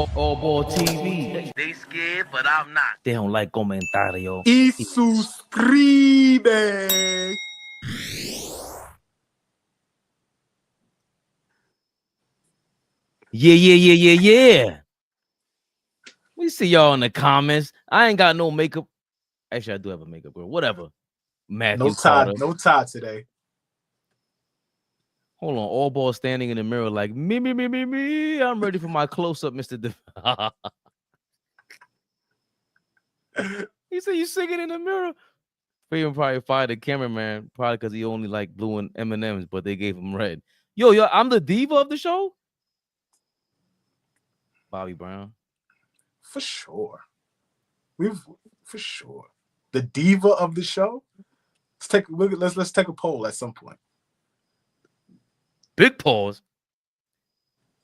AllBall TV. They scared, but I'm not. They don't like comentario. Y suscribe. Yeah. We see y'all in the comments. I ain't got no makeup. Actually, I do have a makeup girl. Whatever. Matthew Carter. No tie today. Hold on. AllBall standing in the mirror like, me. I'm ready for my close-up, Mr. He said you singing in the mirror. Fabian probably fired the cameraman, probably because he only like blue and M&Ms, but they gave him red. Yo, I'm the diva of the show? Bobby Brown. For sure. For sure. The diva of the show? Let's take a poll at some point. Big pause.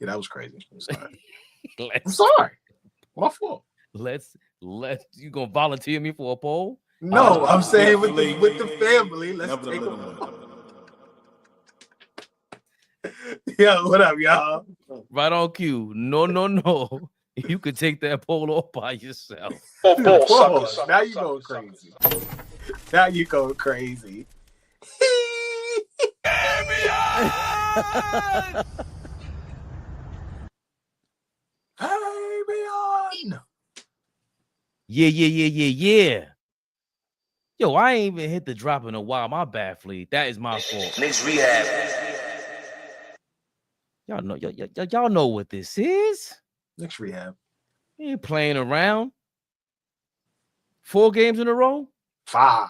Yeah, that was crazy. I'm sorry. I'm sorry. My fault. Let's you gonna volunteer me for a poll? No, I'm saying with the family. Let's take a poll. Yo, what up, y'all? Right on cue. No. You could take that poll off by yourself. Now you going crazy. Now you going crazy. Fabian. Yeah. Yo, I ain't even hit the drop in a while. My bad, Flea. That is my fault. Knicks Rehab. Y'all know what this is. Knicks Rehab. You ain't playing around. 4 games in a row? 5.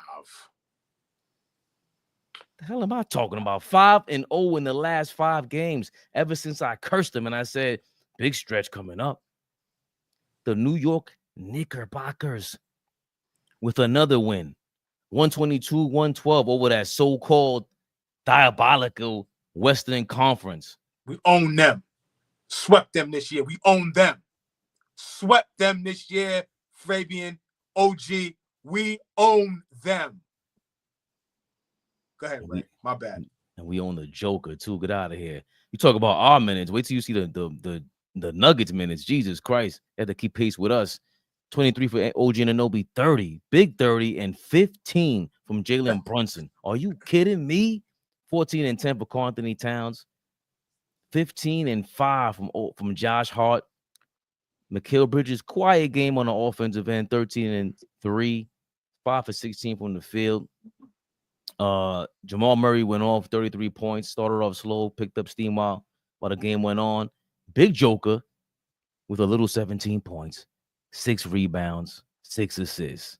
The hell am I talking about? 5-0 in the last 5 games ever since I cursed them and I said, big stretch coming up. The New York Knickerbockers with another win. 122-112 over that so-called diabolical Western Conference. We own them. Swept them this year. We own them. Swept them this year. Fabian, OG, we own them. Go ahead, Ray. My bad. And we own the Joker too. Get out of here. You talk about our minutes. Wait till you see the Nuggets minutes. Jesus Christ. They had to keep pace with us. 23 for OG Anunoby, 30. Big 30 and 15 from Jalen Brunson. Are you kidding me? 14 and 10 for Karl Anthony Towns. 15 and 5 from Josh Hart. Mikal Bridges, quiet game on the offensive end, 13 and 3, 5 for 16 from the field. Jamal Murray went off 33 points, started off slow, picked up steam while the game went on. Big Joker with a little 17 points, 6 rebounds, 6 assists.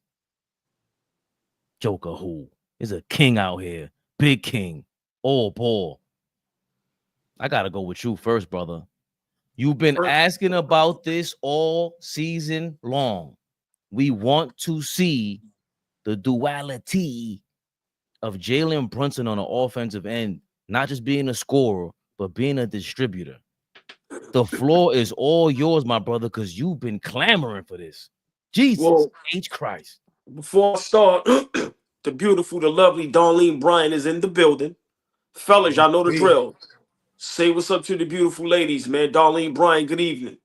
Joker who is a king out here. Big king. AllBall. I got to go with you first, brother. You've been asking about this all season long. We want to see the duality of Jalen Brunson on the offensive end, not just being a scorer, but being a distributor. The floor is all yours, my brother, because you've been clamoring for this. Jesus H. Christ. Before I start, the beautiful, the lovely Darlene Bryan is in the building. Fellas, y'all know the drill. Say what's up to the beautiful ladies, man. Darlene Bryan, good evening.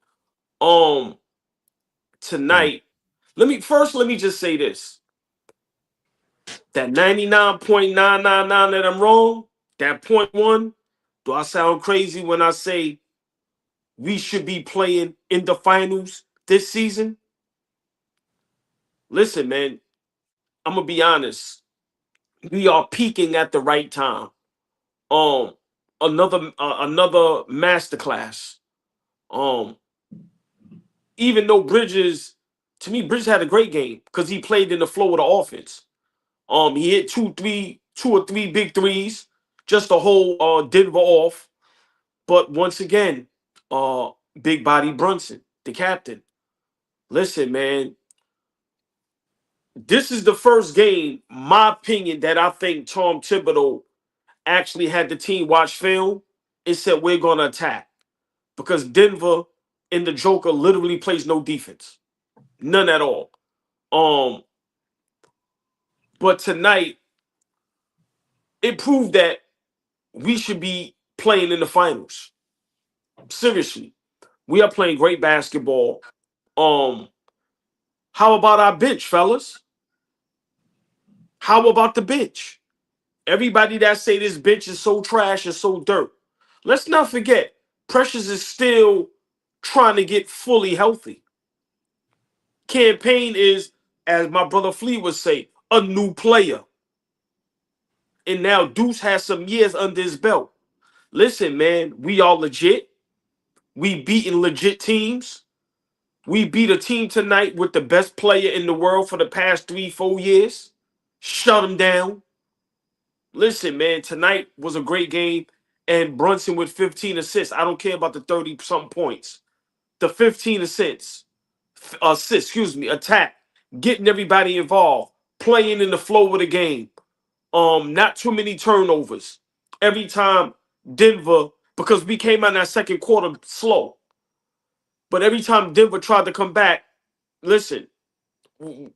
Tonight, let me just say this. That 99.999 that I'm wrong, that 0.1, do I sound crazy when I say we should be playing in the finals this season? Listen, man, I'm gonna be honest. We are peaking at the right time. Another masterclass. Even though Bridges had a great game because he played in the flow of the offense. He hit two or three big threes just to hold Denver off. But once again, big body Brunson, the captain. Listen, man, this is the first game, my opinion, that I think Tom Thibodeau actually had the team watch film and said, we're going to attack. Because Denver and the Joker literally plays no defense. None at all. But tonight, it proved that we should be playing in the finals. Seriously. We are playing great basketball. How about our bench, fellas? How about the bench? Everybody that say this bench is so trash and so dirt. Let's not forget, Precious is still trying to get fully healthy. Campaign is, as my brother Flea would say, a new player. And now Deuce has some years under his belt. Listen, man, we are legit. We beating legit teams. We beat a team tonight with the best player in the world for the past 3-4 years. Shut him down. Listen, man, tonight was a great game. And Brunson with 15 assists. I don't care about the 30-something points. The 15 assists, attack, getting everybody involved, playing in the flow of the game. Not too many turnovers. Every time Denver, because we came out in that second quarter slow. But every time Denver tried to come back, listen,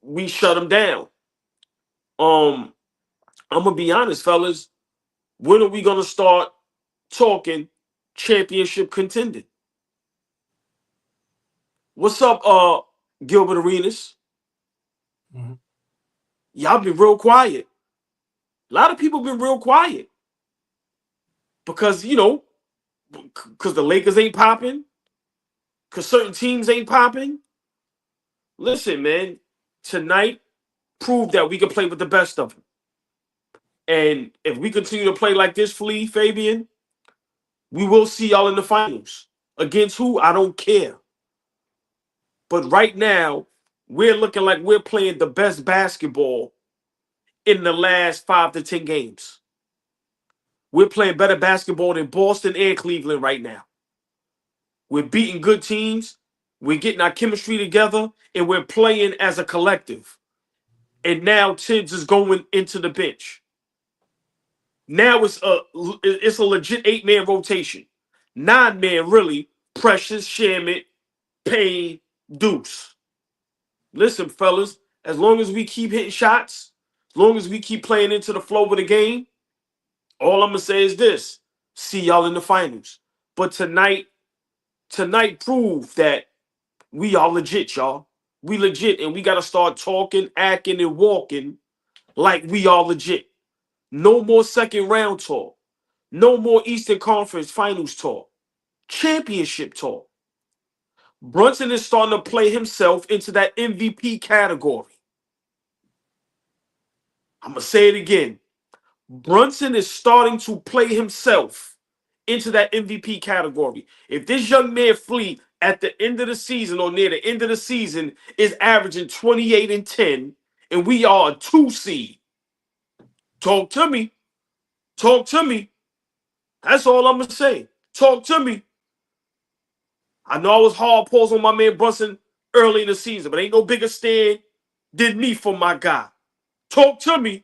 we shut them down. I'm gonna be honest, fellas. When are we gonna start talking championship contending? What's up, Gilbert Arenas? Mm-hmm. Y'all been real quiet. A lot of people been real quiet because because the Lakers ain't popping, because certain teams ain't popping. Listen, man, tonight proved that we can play with the best of them. And if we continue to play like this, Flea, Fabian, we will see y'all in the finals. Against who? I don't care. But right now, we're looking like we're playing the best basketball in the last 5 to 10 games. We're playing better basketball than Boston and Cleveland right now. We're beating good teams. We're getting our chemistry together, and we're playing as a collective. And now Tibbs is going into the bench. Now it's a legit 8-man rotation. 9-man, really. Precious, Shamit, Payne, Deuce. Listen, fellas, as long as we keep hitting shots, as long as we keep playing into the flow of the game, all I'm going to say is this. See y'all in the finals. But tonight proved that we are legit, y'all. We legit, and we got to start talking, acting, and walking like we are legit. No more second round talk. No more Eastern Conference Finals talk. Championship talk. Brunson is starting to play himself into that MVP category. I'm going to say it again. Brunson is starting to play himself into that MVP category. If this young man Flea at the end of the season or near the end of the season is averaging 28 and 10, and we are a 2 seed, talk to me. Talk to me. That's all I'm going to say. Talk to me. I know I was hard paused on my man Brunson early in the season, but ain't no bigger stand than me for my guy. Talk to me.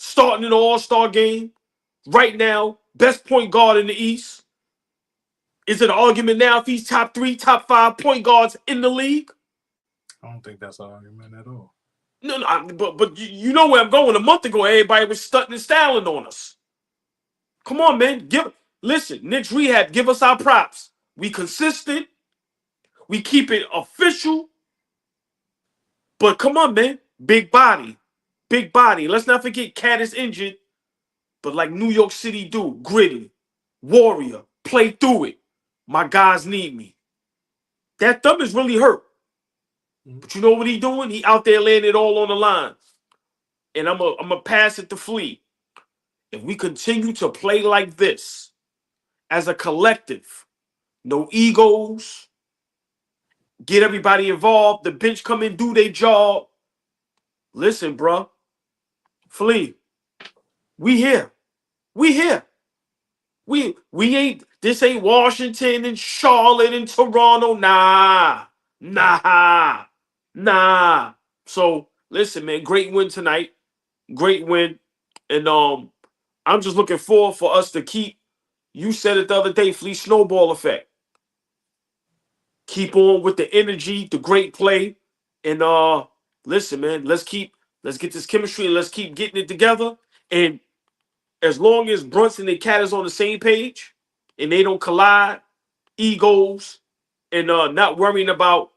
Starting in the All-Star game. Right now, best point guard in the East. Is it an argument now if he's top 3, top 5 point guards in the league? I don't think that's an argument at all. No, but you know where I'm going. A month ago, everybody was stunting and styling on us. Come on, man. Listen, Knicks Rehab, give us our props. We consistent. We keep it official. But come on, man. Big body. Big body. Let's not forget Cat is injured. But like New York City do, gritty. Warrior. Play through it. My guys need me. That thumb is really hurt. But you know what he doing? He out there laying it all on the line. And I'm a pass it to Flea. If we continue to play like this, as a collective, no egos, get everybody involved, the bench come in, do their job. Listen, bro. Flea, we here. We here. We ain't, this ain't Washington and Charlotte and Toronto. Nah. So, listen, man, great win tonight. Great win. And I'm just looking forward for us to keep, you said it the other day, Flea, snowball effect. Keep on with the energy, the great play. And listen, man, let's get this chemistry and let's keep getting it together. And as long as Brunson and Cat is on the same page and they don't collide, egos, and not worrying about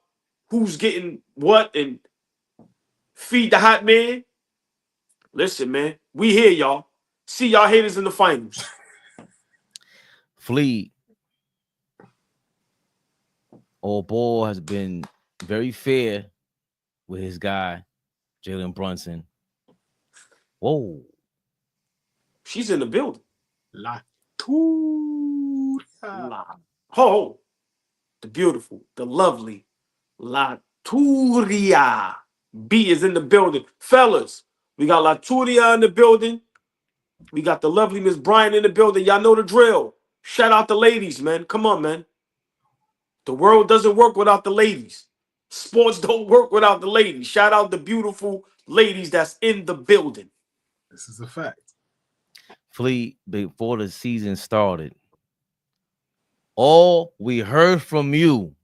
who's getting what and feed the hot man. Listen, man, we here, y'all. See y'all haters in the finals. Flea, AllBall has been very fair with his guy, Jalen Brunson. Whoa. She's in the building. La Turia. Oh, the beautiful, the lovely La Turia. B is in the building. Fellas, we got La Turia in the building. We got the lovely Miss Bryant in the building. Y'all know the drill. Shout out the ladies, man. Come on, man. The world doesn't work without the ladies. Sports don't work without the ladies. Shout out the beautiful ladies that's in the building. This is a fact. Flea, before the season started, all we heard from you,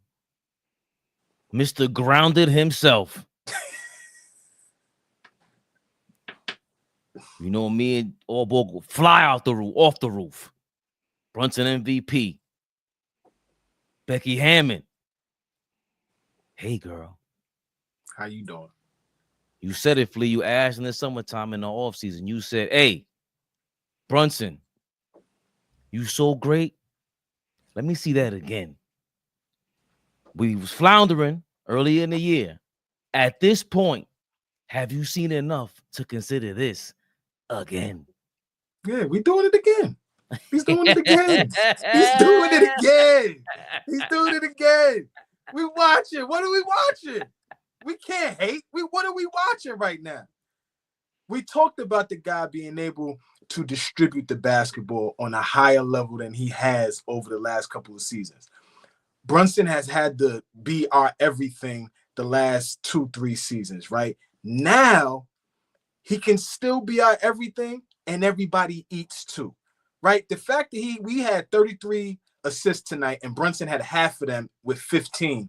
Mr. Grounded himself. You know, me and AllBall go fly out the roof, off the roof. Brunson MVP. Becky Hammond. Hey, girl. How you doing? You said it, Flea. You asked in the summertime in the offseason. You said, hey, Brunson, you so great. Let me see that again. We was floundering early in the year. At this point, have you seen enough to consider this again? Yeah, we doing it again. He's doing it again. He's doing it again. He's doing it again. We watching. What are we watching? We can't hate. What are we watching right now? We talked about the guy being able to distribute the basketball on a higher level than he has over the last couple of seasons. Brunson has had to be our everything the last 2-3 seasons, right? Now, he can still be our everything, and everybody eats too, right? The fact that we had 33 assists tonight, and Brunson had half of them with 15,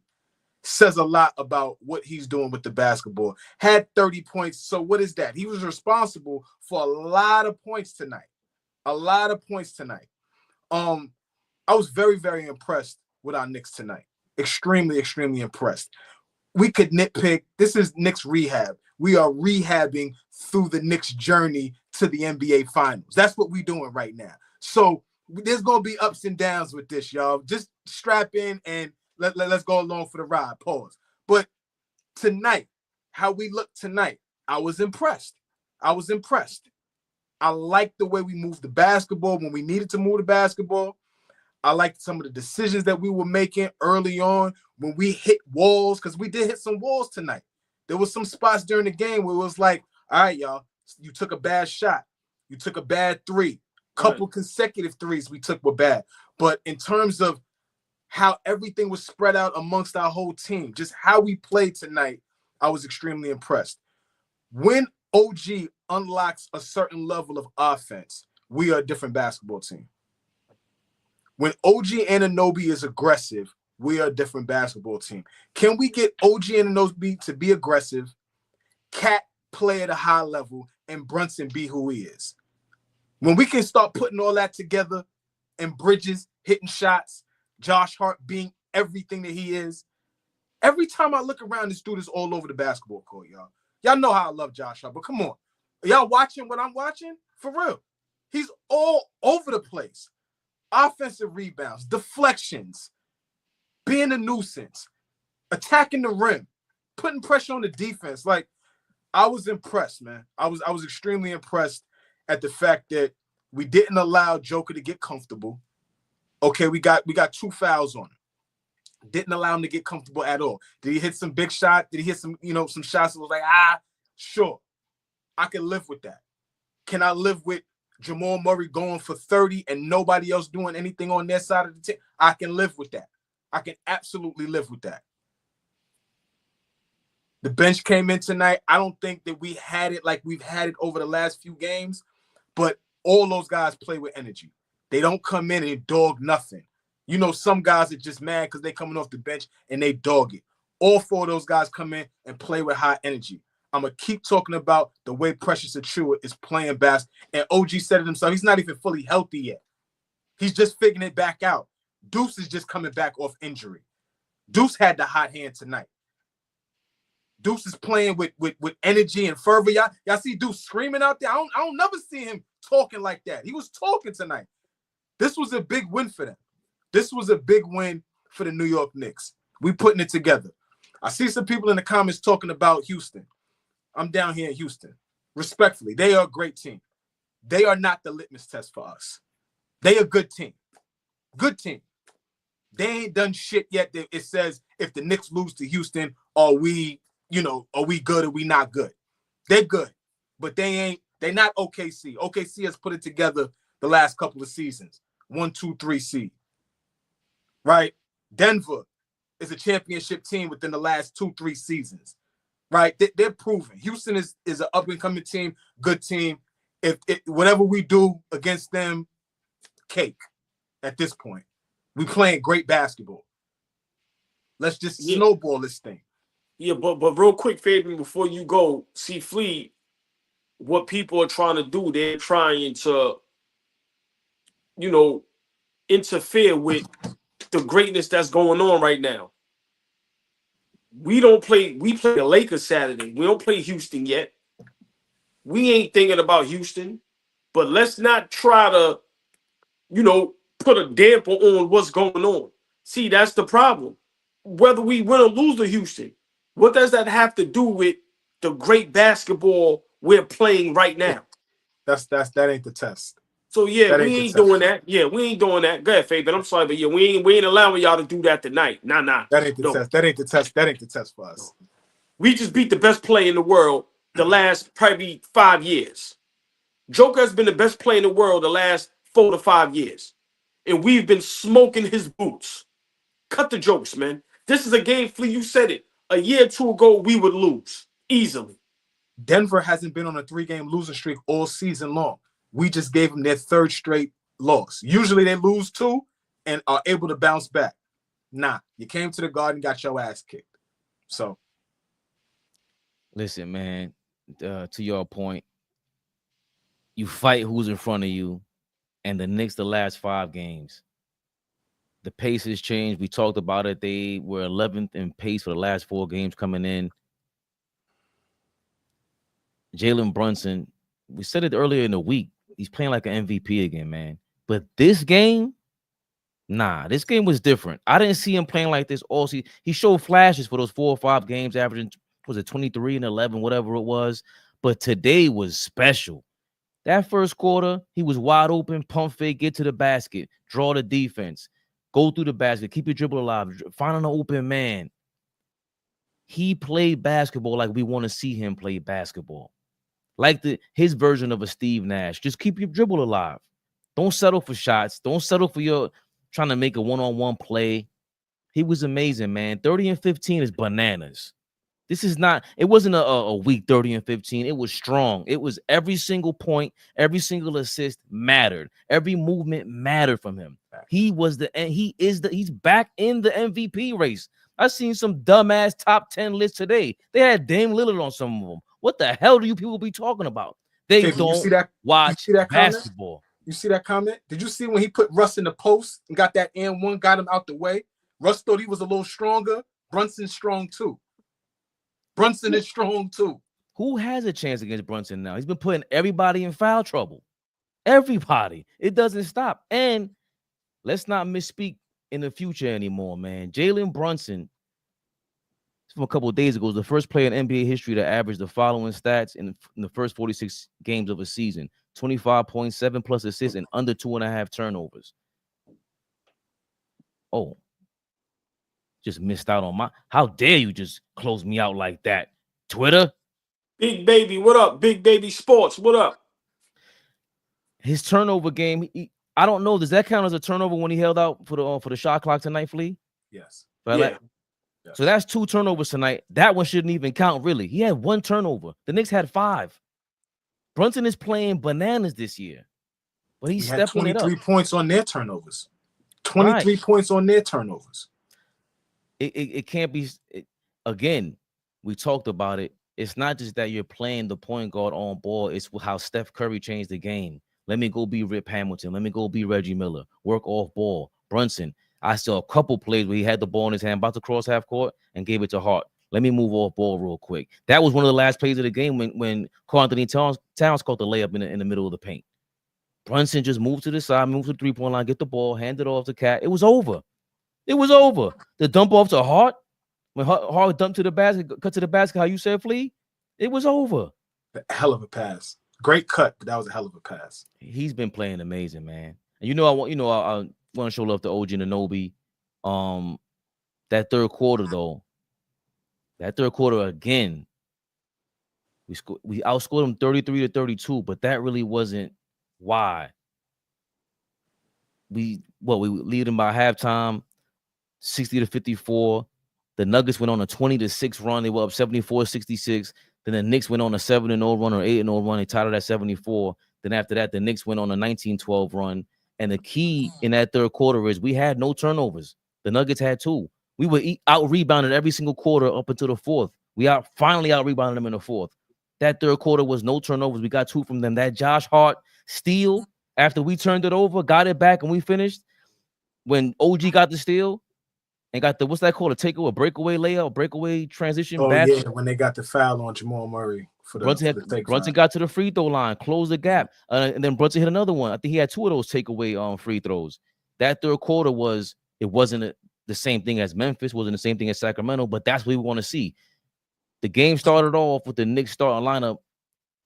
says a lot about what he's doing with the basketball. Had 30 points. So what is that? He was responsible for a lot of points tonight. A lot of points tonight. I was very, very impressed with our Knicks tonight. Extremely, extremely impressed. We could nitpick. This is Knicks Rehab. We are rehabbing through the Knicks journey to the NBA Finals. That's what we're doing right now. So there's going to be ups and downs with this, y'all. Just strap in and let's go along for the ride. Pause. But tonight, how we look tonight, I was impressed. I was impressed. I liked the way we moved the basketball when we needed to move the basketball. I liked some of the decisions that we were making early on when we hit walls, because we did hit some walls tonight. There was some spots during the game where it was like, all right, y'all, you took a bad shot. You took a bad three. Couple consecutive threes we took were bad. But in terms of how everything was spread out amongst our whole team, just how we played tonight, I was extremely impressed. When OG unlocks a certain level of offense, we are a different basketball team. When OG Anunoby is aggressive, we are a different basketball team. Can we get OG Anunoby to be aggressive, Cat play at a high level, and Brunson be who he is? When we can start putting all that together, and Bridges hitting shots, Josh Hart being everything that he is, every time I look around, this dude is all over the basketball court, y'all. Y'all know how I love Josh Hart, but come on. Are y'all watching what I'm watching? For real. He's all over the place. Offensive rebounds, deflections, being a nuisance, attacking the rim, putting pressure on the defense. Like, I was impressed, man. I was extremely impressed at the fact that we didn't allow Joker to get comfortable. Okay, we got 2 fouls on him. Didn't allow him to get comfortable at all. Did he hit some big shot? Did he hit some shots that was like, sure. I can live with that. Can I live with Jamal Murray going for 30 and nobody else doing anything on their side of the team? I can live with that. I can absolutely live with that. The bench came in tonight. I don't think that we had it like we've had it over the last few games, but all those guys play with energy. They don't come in and dog nothing. You know, some guys are just mad because they're coming off the bench and they dog it. All 4 of those guys come in and play with high energy. I'm going to keep talking about the way Precious Achiuwa is playing basketball. And OG said it himself. He's not even fully healthy yet. He's just figuring it back out. Deuce is just coming back off injury. Deuce had the hot hand tonight. Deuce is playing with energy and fervor. Y'all see Deuce screaming out there. I don't never see him talking like that. He was talking tonight. This was a big win for them. This was a big win for the New York Knicks. We putting it together. I see some people in the comments talking about Houston. I'm down here in Houston. Respectfully, they are a great team. They are not the litmus test for us. They a good team. Good team. They ain't done shit yet. It says if the Knicks lose to Houston, are we good or we not good? They're good, but they're not OKC. OKC has put it together the last couple of seasons. 1, 2, 3 seed. Right? Denver is a championship team within the last 2, 3 seasons. Right? They're proven. Houston is an up-and-coming team, good team. If whatever we do against them, cake at this point. We playing great basketball. Let's just snowball this thing. Yeah, but real quick, Fabian, before you go, see, Flea, what people are trying to do, they're trying to, interfere with the greatness that's going on right now. We play the Lakers Saturday. We don't play Houston yet. We ain't thinking about Houston, but let's not try to, put a damper on what's going on. See, that's the problem. Whether we win or lose to Houston, what does that have to do with the great basketball we're playing right now? That ain't the test. So yeah, we ain't doing that. Yeah, we ain't doing that. Go ahead, Fabian. I'm sorry, but yeah, we ain't allowing y'all to do that tonight. Nah. That ain't the test. That ain't the test. That ain't the test for us. We just beat the best player in the world the last probably 5 years. Joker has been the best player in the world the last 4 to 5 years. And we've been smoking his boots. Cut the jokes, man. This is a game, Flea, you said it. A year or two ago, we would lose easily. Denver hasn't been on a 3-game losing streak all season long. We just gave them their 3rd straight loss. Usually they lose 2 and are able to bounce back. Nah, you came to the Garden, got your ass kicked. So, listen, man, to your point, you fight who's in front of you, and the Knicks, the last 5 games, the pace has changed. We talked about it. They were 11th in pace for the last 4 games coming in. Jalen Brunson, we said it earlier in the week, he's playing like an MVP again, man. But this game, this game was different. I didn't see him playing like this all season. He showed flashes for those 4 or 5 games, averaging, was it 23 and 11, whatever it was. But today was special. That first quarter, he was wide open, pump fake, get to the basket, draw the defense, go through the basket, keep your dribble alive, find an open man. He played basketball like we want to see him play basketball. Like his version of a Steve Nash. Just keep your dribble alive. Don't settle for shots. Don't settle for your trying to make a one-on-one play. He was amazing, man. 30 and 15 is bananas. This is not, it wasn't a weak 30 and 15. It was strong. It was every single point, every single assist mattered. Every movement mattered from him. He's back in the MVP race. I've seen some dumbass top 10 lists today. They had Dame Lillard on some of them. What the hell do you people be talking about? They don't watch basketball. You see that comment? Did you see when he put Russ in the post and got that and one, got him out the way? Russ thought he was a little stronger. Brunson's strong too. Brunson is strong too. Who has a chance against Brunson now? He's been putting everybody in foul trouble. Everybody. It doesn't stop. And let's not misspeak in the future anymore, man. Jalen Brunson, from a couple of days ago, was the first player in NBA history to average the following stats in the first 46 games of a season: 25.7 plus assists and under 2.5 turnovers. Oh, just missed out on how dare you just close me out like that? Twitter? Big Baby, what up? Big Baby Sports, what up? His turnover game, I don't know. Does that count as a turnover when he held out for the shot clock tonight, Flea? Yes. Yeah. So that's 2 turnovers tonight. That one shouldn't even count, really. He had 1 turnover. The Knicks had 5. Brunson is playing bananas this year, but he's stepping it up. 23 points on their turnovers. 23 points on their turnovers. It can't be. Again, we talked about it. It's not just that you're playing the point guard on ball. It's how Steph Curry changed the game. Let me go be Rip Hamilton. Let me go be Reggie Miller. Work off ball. Brunson. I saw a couple plays where he had the ball in his hand, about to cross half court, and gave it to Hart. Let me move off ball real quick. That was one of the last plays of the game when Karl Anthony Towns caught the layup in the middle of the paint. Brunson just moved to the side, moved to the three-point line, get the ball, hand it off to Cat. It was over. It was over. The dump off to Hart, when Hart dumped to the basket, cut to the basket, how you said, Flea, it was over. A hell of a pass. Great cut, but that was a hell of a pass. He's been playing amazing, man. And I want to show love to OG Anunoby. That third quarter though. That third quarter again. We outscored them 33-32, but that really wasn't why. We lead them by halftime, 60-54. The Nuggets went on a 20-6 run. They were up 74-66. Then the Knicks went on a 7-0 run or 8-0 run. They tied it at 74. Then after that, the Knicks went on a 19-12 run. And the key in that third quarter is we had no turnovers. The Nuggets had 2. We were out-rebounded every single quarter up until the fourth. We finally out-rebounded them in the fourth. That third quarter was no turnovers. We got 2 from them. That Josh Hart steal, after we turned it over, got it back, and we finished, when OG got the steal and got the, what's that called, a takeaway, a breakaway layup, breakaway transition. Oh, yeah, when they got the foul on Jamal Murray. Brunson got to the free throw line, closed the gap, and then Brunson hit another one. I think he had 2 of those takeaway free throws. That third quarter wasn't the same thing as Memphis, wasn't the same thing as Sacramento, but that's what we want to see. The game started off with the Knicks starting lineup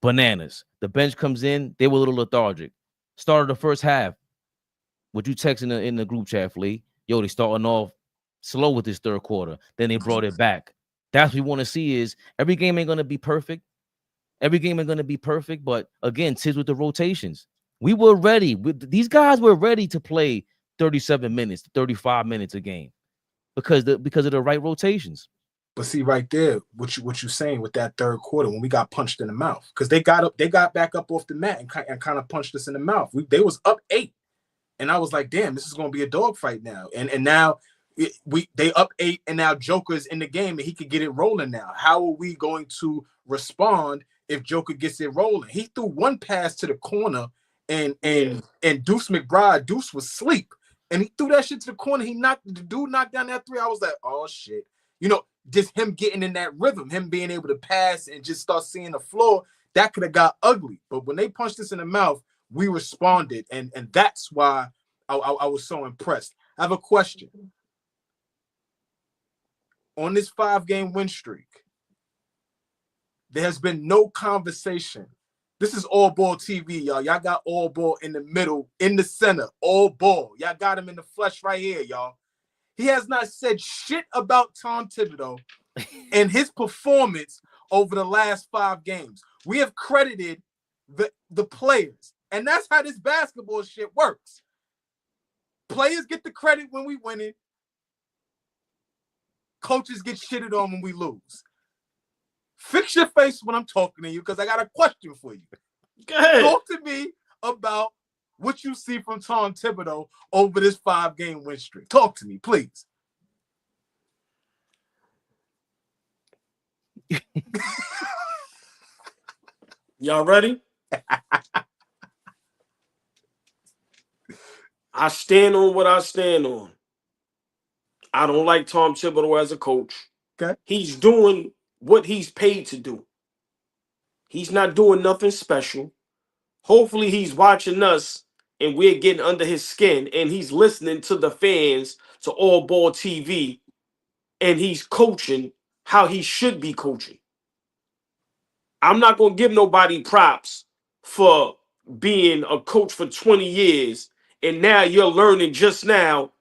bananas. The bench comes in, they were a little lethargic. Started the first half. What you texting in the group chat, Flea? Yo, they starting off slow with this third quarter. Then they brought it back. That's what we want to see. Is every game ain't gonna be perfect. Every game ain't gonna be perfect, but again, tis with the rotations. We were ready. These guys were ready to play 37 minutes, 35 minutes a game because of the right rotations. But see, right there, what you saying with that third quarter when we got punched in the mouth, because they got back up off the mat and kind of punched us in the mouth. They was up 8, and I was like, damn, this is gonna be a dogfight now. And now they up 8, and now Joker's in the game, and he could get it rolling now. How are we going to respond if Joker gets it rolling? He threw one pass to the corner, and Deuce McBride, Deuce was asleep, and he threw that shit to the corner. The dude knocked down that 3. I was like, oh shit, just him getting in that rhythm, him being able to pass and just start seeing the floor, that could have got ugly. But when they punched us in the mouth, we responded, and that's why I was so impressed. I have a question. On this 5-game win streak, there has been no conversation. This is AllBall TV, y'all. Y'all got AllBall in the middle, in the center, AllBall. Y'all got him in the flesh right here, y'all. He has not said shit about Tom Thibodeau and his performance over the last 5 games. We have credited the players, and that's how this basketball shit works. Players get the credit when we win it. Coaches get shitted on when we lose. Fix your face when I'm talking to you, because I got a question for you. Go ahead. Talk to me about what you see from Tom Thibodeau over this 5-game win streak. Talk to me, please. Y'all ready? I stand on what I stand on. I don't like Tom Thibodeau as a coach. Okay. He's doing what he's paid to do. He's not doing nothing special. Hopefully he's watching us and we're getting under his skin, and he's listening to the fans, to AllBall TV, and he's coaching how he should be coaching. I'm not going to give nobody props for being a coach for 20 years, and now you're learning just now.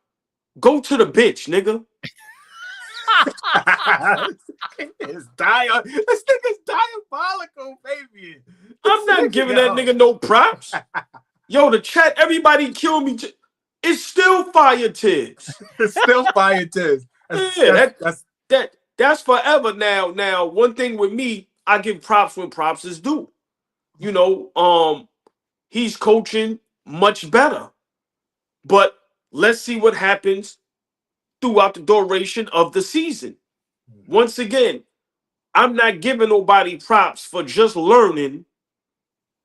Go to the bitch, nigga. This nigga's diabolical, baby. I'm not giving that nigga no props. Yo, the chat, everybody kill me. It's still fire Tibbs. It's still fire Tibbs. That's forever now. Now, one thing with me, I give props when props is due. He's coaching much better. But let's see what happens throughout the duration of the season. Once again, I'm not giving nobody props for just learning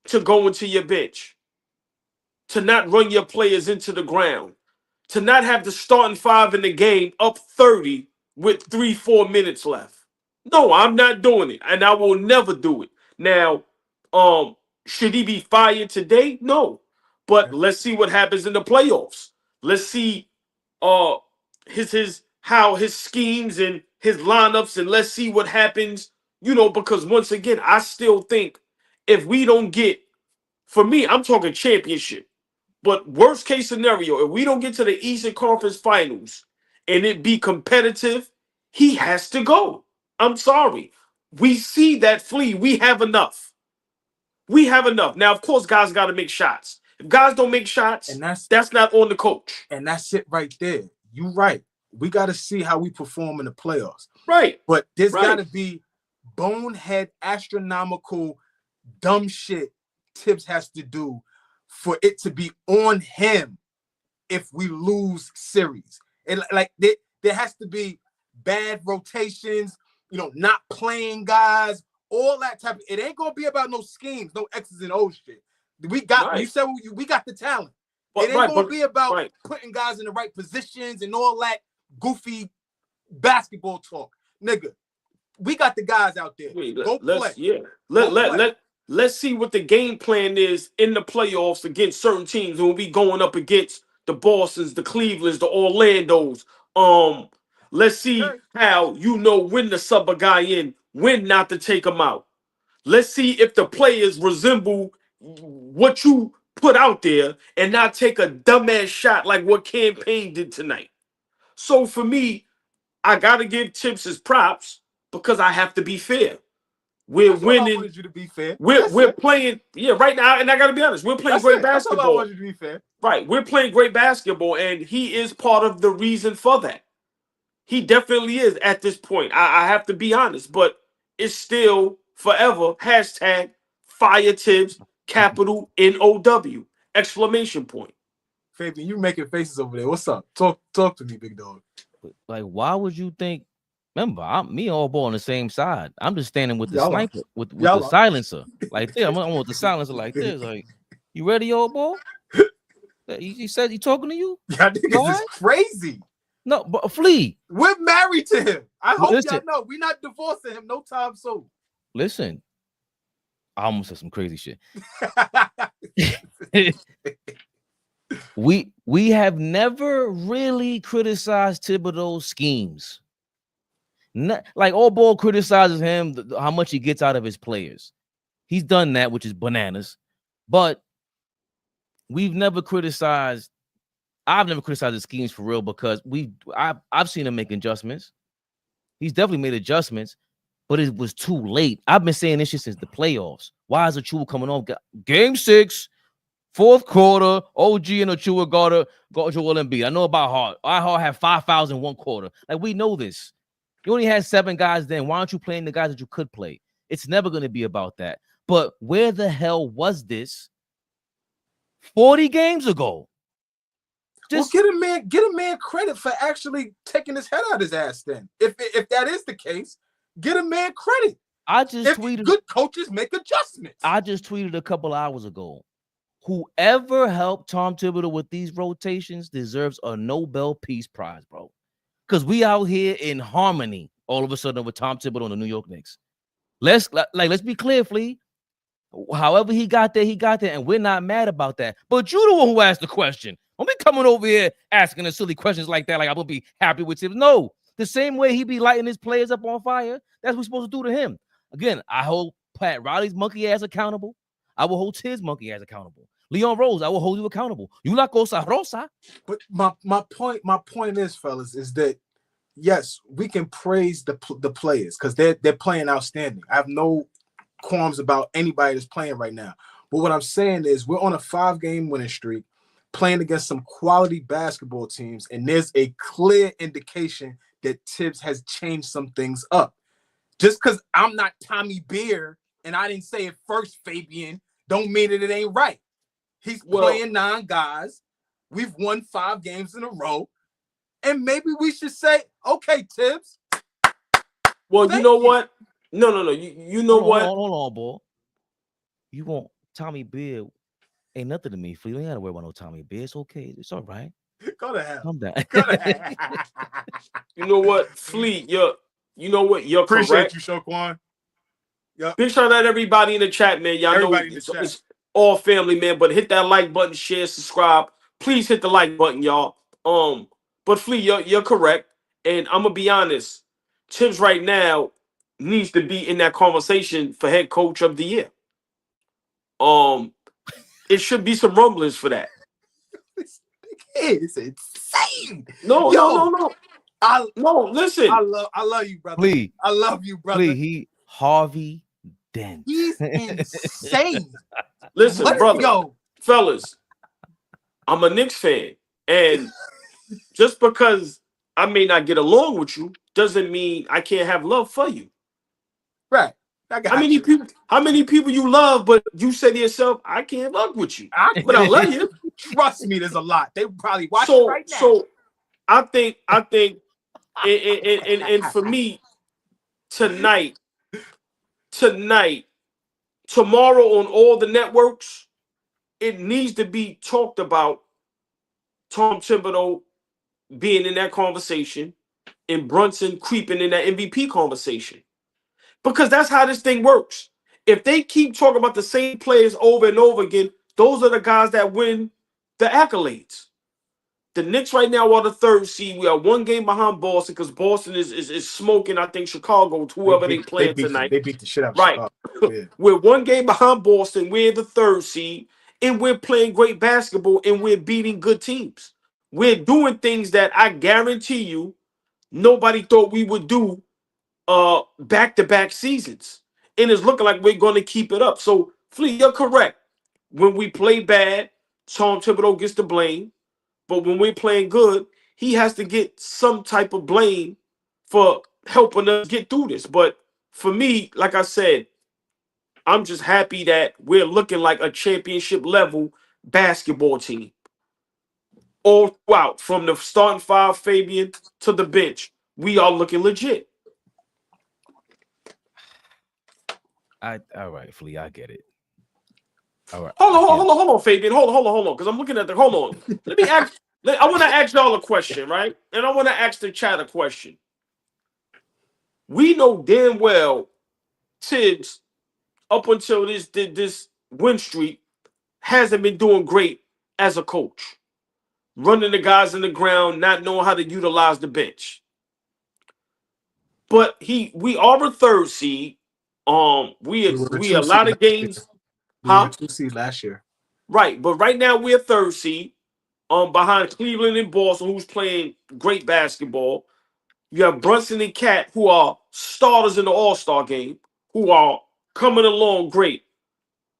to go into your bench, to not run your players into the ground, to not have the starting five in the game up 30 with 3-4 minutes left. No, I'm not doing it, and I will never do it. Now, should he be fired today? No, but let's see what happens in the playoffs. Let's see how his schemes and his lineups, and let's see what happens. Because once again, I still think if we don't get, for me, I'm talking championship. But worst case scenario, if we don't get to the Eastern Conference Finals and it be competitive, he has to go. I'm sorry. We see that Flea. We have enough. We have enough. Now, of course, guys got to make shots. If guys don't make shots, and that's not on the coach. And that's it right there. You're right. We got to see how we perform in the playoffs. Right. But there's got to be bonehead, astronomical, dumb shit Tibbs has to do for it to be on him if we lose series. And like there has to be bad rotations, not playing guys, all that type of, it ain't gonna be about no schemes, no X's and O's shit. We got you said we got the talent. It ain't gonna be about putting guys in the right positions and all that goofy basketball talk. Nigga, we got the guys out there. Go play. Yeah. Let's see what the game plan is in the playoffs against certain teams when we going up against the Bostons, the Clevelands, the Orlandos. Let's see how when to sub a guy in, when not to take him out. Let's see if the players resemble what you put out there and not take a dumbass shot like what Campaign did tonight. So for me, I gotta give Tibbs his props because I have to be fair. We're winning. I wanted you to be fair. We're playing, right now, and I gotta be honest, we're playing great basketball. That's all I wanted you to be fair. Right, we're playing great basketball, and he is part of the reason for that. He definitely is at this point. I have to be honest, but it's still forever #fire Tibbs, capital NOW, exclamation point. Fabian, you making faces over there. What's up? Talk to me, big dog. Like, why would you think? Remember, me and AllBall on the same side. I'm just standing with the sniper, with the silencer. Like this. I'm with the silencer like this. Like, you ready, AllBall? He said he talking to you? Y'all niggas is crazy. No, but Flea. We're married to him. I hope y'all know. We're not divorcing him no time soon. Listen, I almost said some crazy shit. We have never really criticized Thibodeau's schemes. Like AllBall criticizes him, how much he gets out of his players. He's done that, which is bananas. But we've never criticized. I've never criticized the schemes for real because I've seen him make adjustments. He's definitely made adjustments, but it was too late. I've been saying this shit since the playoffs. Why is Achua coming on? Game 6, fourth quarter, OG and Achua got Joel Embiid. I know about Hart. Hart had 5 fouls in one quarter. Like, we know this. You only had 7 guys then. Why aren't you playing the guys that you could play? It's never going to be about that. But where the hell was this 40 games ago? Just get a man credit for actually taking his head out his ass. Then, if that is the case, get a man credit. I just tweeted. Good coaches make adjustments. I just tweeted a couple hours ago. Whoever helped Tom Thibodeau with these rotations deserves a Nobel Peace Prize, bro. Because we out here in harmony all of a sudden with Tom Thibodeau and the New York Knicks. Let's be clear, Flea. However he got there, and we're not mad about that. But you the one who asked the question. Don't be coming over here asking us silly questions like that, like I'm gonna be happy with him. No, the same way he be lighting his players up on fire, that's what we're supposed to do to him. Again, I hold Pat Riley's monkey ass accountable. I will hold his monkey ass accountable. Leon Rose, I will hold you accountable. You la cosa rosa. But my point is, fellas, is that yes, we can praise the players because they're playing outstanding. I have no qualms about anybody that's playing right now. But what I'm saying is we're on a 5-game winning streak, playing against some quality basketball teams, and there's a clear indication that Tibbs has changed some things up. Just because I'm not Tommy Beer and I didn't say it first, Fabian, don't mean that it ain't right. He's playing 9 guys. We've won 5 games in a row. And maybe we should say, okay, Tibbs. Well, you know what? No. You know what? Hold on, boy. You want Tommy Beer? Ain't nothing to me. You ain't got to worry about no Tommy Beer. It's okay. It's all right. Go to hell. Calm down. Go to hell. You know what, Fleet? You know what? You're Appreciate correct. you, Shoquan. Yep. Big shout out to everybody in the chat, man. Y'all know it's all family, man. But hit that like button, share, subscribe. Please hit the like button, y'all. But Fleet, you're correct. And I'm gonna be honest. Tibbs right now needs to be in that conversation for head coach of the year. It should be some rumblings for that. It's insane. No. Listen. I love you, brother. Please. I love you, brother. Please, he Harvey Dent. He's insane. Listen, brother. Yo, fellas, I'm a Knicks fan, and just because I may not get along with you doesn't mean I can't have love for you. Right. How many people you love, but you say to yourself, I can't fuck with you. But I love you. Trust me, there's a lot. They probably watching right now. So I think and for me, tonight, tomorrow on all the networks, it needs to be talked about Tom Thibodeau being in that conversation and Brunson creeping in that MVP conversation. Because that's how this thing works. If they keep talking about the same players over and over again, those are the guys that win the accolades. The Knicks right now are the 3rd seed. We are 1 game behind Boston because Boston is smoking, I think, Chicago, whoever they play tonight. They beat the shit out of Chicago. Yeah. We're 1 game behind Boston. We're the 3rd seed, and we're playing great basketball, and we're beating good teams. We're doing things that I guarantee you nobody thought we would do back-to-back seasons. And it's looking like we're going to keep it up. So, Fleet, you're correct. When we play bad, Tom Thibodeau gets the blame. But when we're playing good, he has to get some type of blame for helping us get through this. But for me, like I said, I'm just happy that we're looking like a championship-level basketball team. All throughout, from the starting 5, Fabian, to the bench, we are looking legit. All right, Flea, I get it. All right. Hold on, Fabian. Hold on. Because I'm looking at hold on. Let me ask. I want to ask y'all a question, right? And I want to ask the chat a question. We know damn well Tibbs, up until this win streak, hasn't been doing great as a coach. Running the guys in the ground, not knowing how to utilize the bench. But we are a 3rd seed. We a lot of games. We were 2 seed last year. Right, but right now we're 3rd seed. Behind Cleveland and Boston, who's playing great basketball. You have Brunson and Cat, who are starters in the All-Star game, who are coming along great.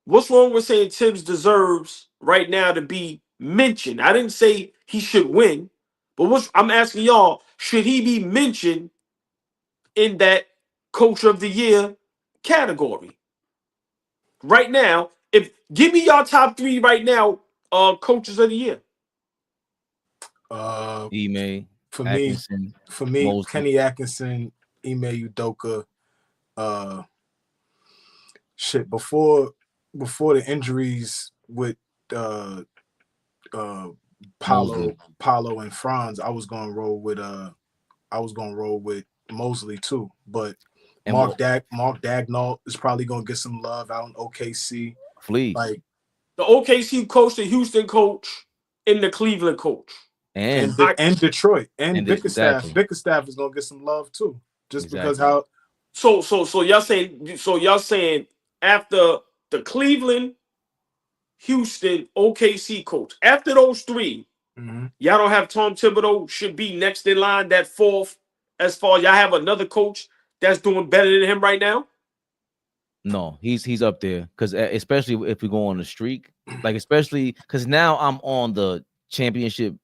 What's wrong with saying Tibbs deserves right now to be mentioned? I didn't say he should win, but I'm asking y'all, should he be mentioned in that Coach of the Year category? Right now, give me y'all top 3 right now, Coaches of the Year. Ime, for Atkinson, me, Mosley. Kenny Atkinson, Ime Udoka. Before the injuries with Paulo and Franz, I was gonna roll with Mosley too. But Mark Dagnall is probably gonna get some love out in OKC. Please. Like the OKC coach, the Houston coach, and the Cleveland coach. And Detroit and Bickerstaff. Exactly. Bickerstaff is gonna get some love too, because how. So y'all saying after the Cleveland, Houston, OKC coach, after those 3, y'all don't have Tom Thibodeau should be next in line, that 4th. As far as y'all have another coach that's doing better than him right now. No, he's up there because especially if we go on the streak, like especially because now I'm on the championship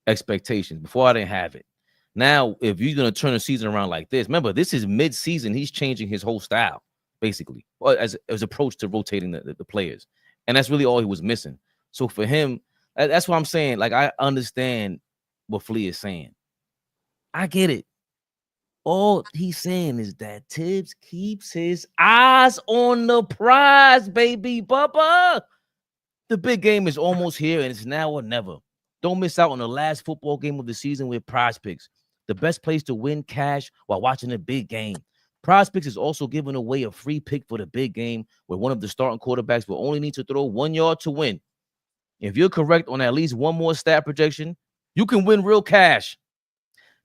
expectations. Before I didn't have it. Now, if you're gonna turn the season around like this, remember this is mid-season. He's changing his whole style, basically, as approach to rotating the players, and that's really all he was missing. So for him, that's what I'm saying. Like I understand what Flea is saying. I get it. All he's saying is that Tibbs keeps his eyes on the prize, baby, Bubba. The big game is almost here, and it's now or never. Don't miss out on the last football game of the season with PrizePicks, the best place to win cash while watching a big game. PrizePicks is also giving away a free pick for the big game where one of the starting quarterbacks will only need to throw 1 yard to win. If you're correct on at least one more stat projection, you can win real cash.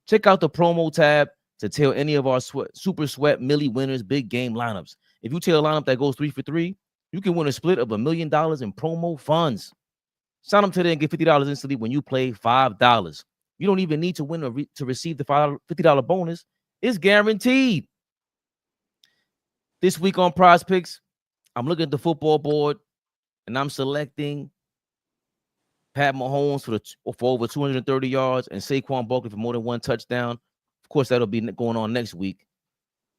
Check out the promo tab to tell any of our Super Sweat Millie winners big game lineups. If you tell a lineup that goes 3 for 3, you can win a split of $1 million in promo funds. Sign up today and get $50 instantly when you play $5. You don't even need to win to receive the $50 bonus. It's guaranteed. This week on PrizePicks, I'm looking at the football board and I'm selecting Pat Mahomes for over 230 yards and Saquon Barkley for more than 1 touchdown. Of course, that'll be going on next week.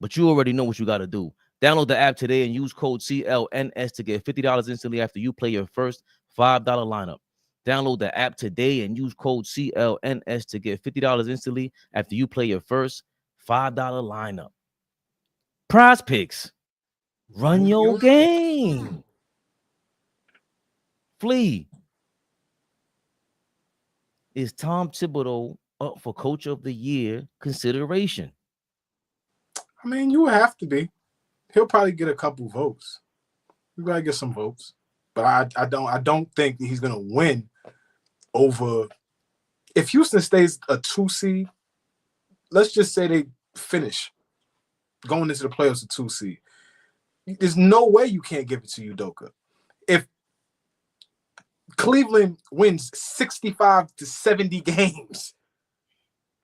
But you already know what you got to do. Download the app today and use code CLNS to get $50 instantly after you play your first $5 lineup. Download the app today and use code CLNS to get $50 instantly after you play your first $5 lineup. PrizePicks. Run your game. Flea. Is Tom Thibodeau up for Coach of the Year consideration? I mean, you would have to be. He'll probably get a couple votes. He's gonna get some votes, but I don't think that he's gonna win over. If Houston stays a 2 seed, let's just say they finish going into the playoffs a 2 seed. There's no way you can't give it to Udoka. If Cleveland wins 65 to 70 games,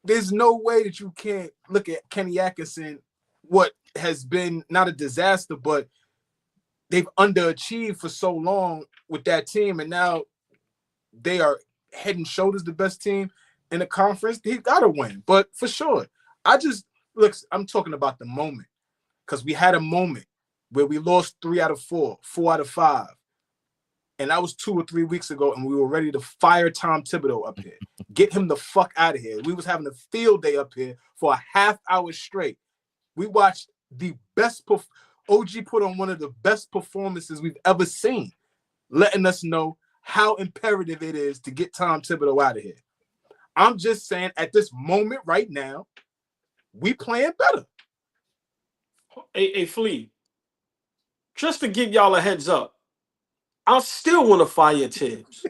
there's no way that you can't look at Kenny Atkinson, what has been not a disaster, but they've underachieved for so long with that team, and now they are head and shoulders the best team in the conference. He's got to win, but for sure. I'm talking about the moment, because we had a moment where we lost 3 out of 4, 4 out of 5. And that was 2 or 3 weeks ago, and we were ready to fire Tom Thibodeau up here. Get him the fuck out of here. We was having a field day up here for a half hour straight. We watched the best OG put on one of the best performances we've ever seen, letting us know how imperative it is to get Tom Thibodeau out of here. I'm just saying, at this moment right now, we playing better. Hey, Flea, just to give y'all a heads up, I still want to fire Tibbs.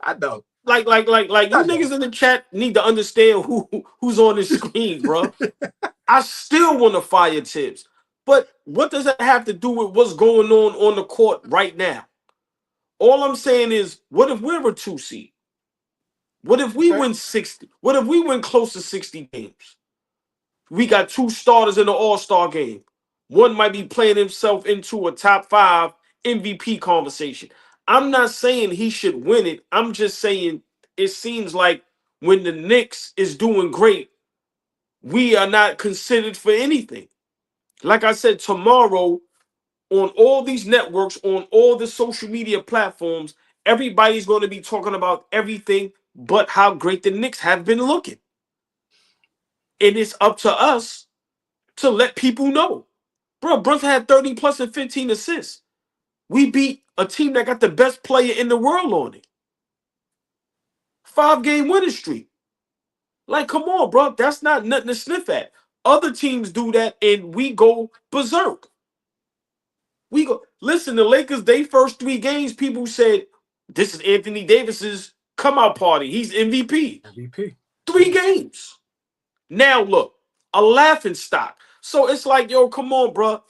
I know. Like you niggas in the chat need to understand who's on this screen, bro. I still want to fire Tibbs. But what does that have to do with what's going on the court right now? All I'm saying is, what if we're a 2 seed? What if we win 60? What if we win close to 60 games? We got 2 starters in the All-Star game. One might be playing himself into a top 5 MVP conversation. I'm not saying he should win it. I'm just saying it seems like when the Knicks is doing great, we are not considered for anything. Like I said, tomorrow on all these networks, on all the social media platforms, everybody's going to be talking about everything but how great the Knicks have been looking. And it's up to us to let people know. Bro, Brunson had 30 plus and 15 assists. We beat a team that got the best player in the world on it. 5-game winning streak. Like, come on, bro. That's not nothing to sniff at. Other teams do that, and we go berserk. We go. Listen, the Lakers, they first 3 games, people said, this is Anthony Davis's come-out party. He's MVP. 3 games. Now, look, a laughing stock. So it's like, yo, come on, bro.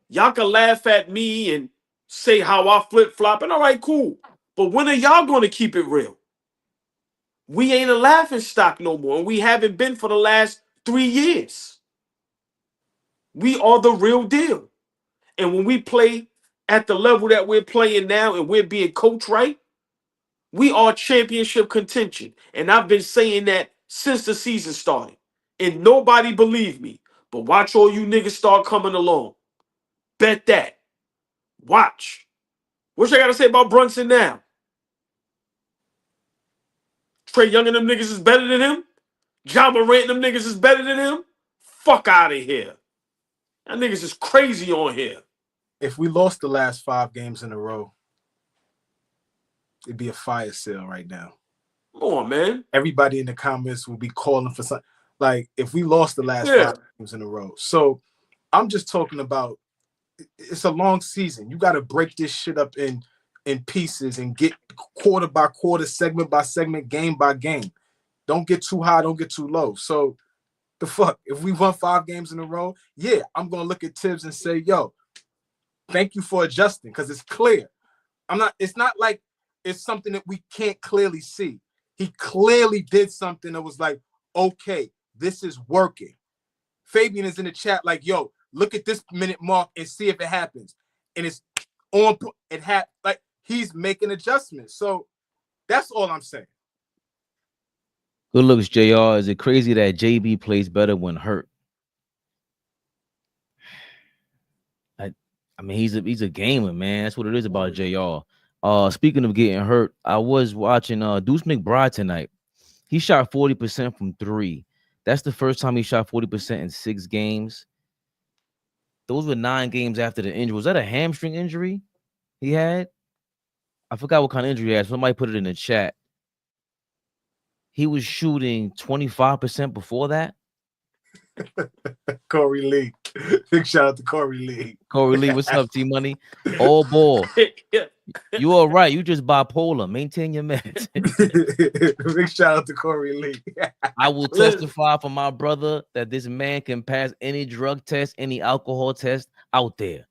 Y'all can laugh at me and say how I flip-flop, and all right, cool. But when are y'all going to keep it real? We ain't a laughing stock no more, and we haven't been for the last 3 years. We are the real deal. And when we play at the level that we're playing now and we're being coached right, we are championship contention. And I've been saying that since the season started. And nobody believed me. But watch all you niggas start coming along. Bet that. Watch. What you got to say about Brunson now? Trae Young and them niggas is better than him? John Morant and them niggas is better than him? Fuck out of here. That niggas is crazy on here. If we lost the last 5 games in a row, it'd be a fire sale right now. Come on, man. Everybody in the comments will be calling for something. Like if we lost the last 5 games in a row. So I'm just talking about it's a long season. You got to break this shit up in pieces and get quarter by quarter, segment by segment, game by game. Don't get too high, don't get too low. So the fuck, if we won 5 games in a row, yeah, I'm gonna look at Tibbs and say, yo, thank you for adjusting, because it's clear. It's not like it's something that we can't clearly see. He clearly did something that was like, okay, this is working. Fabian is in the chat like, yo, look at this minute mark and see if it happens. And it's on, like he's making adjustments. So that's all I'm saying. Good looks, JR. Is it crazy that JB plays better when hurt? I mean, he's a gamer, man. That's what it is about JR. Speaking of getting hurt, I was watching Deuce McBride tonight. He shot 40% from 3. That's the first time he shot 40% in 6 games. Those were 9 games after the injury. Was that a hamstring injury he had? I forgot what kind of injury he had. Somebody put it in the chat. He was shooting 25% before that. Corey Lee. Big shout out to Corey Lee. Corey Lee, what's up, T-Money? AllBall. You all right. You just bipolar. Maintain your meds. Big shout out to Corey Lee. I will testify for my brother that this man can pass any drug test, any alcohol test out there.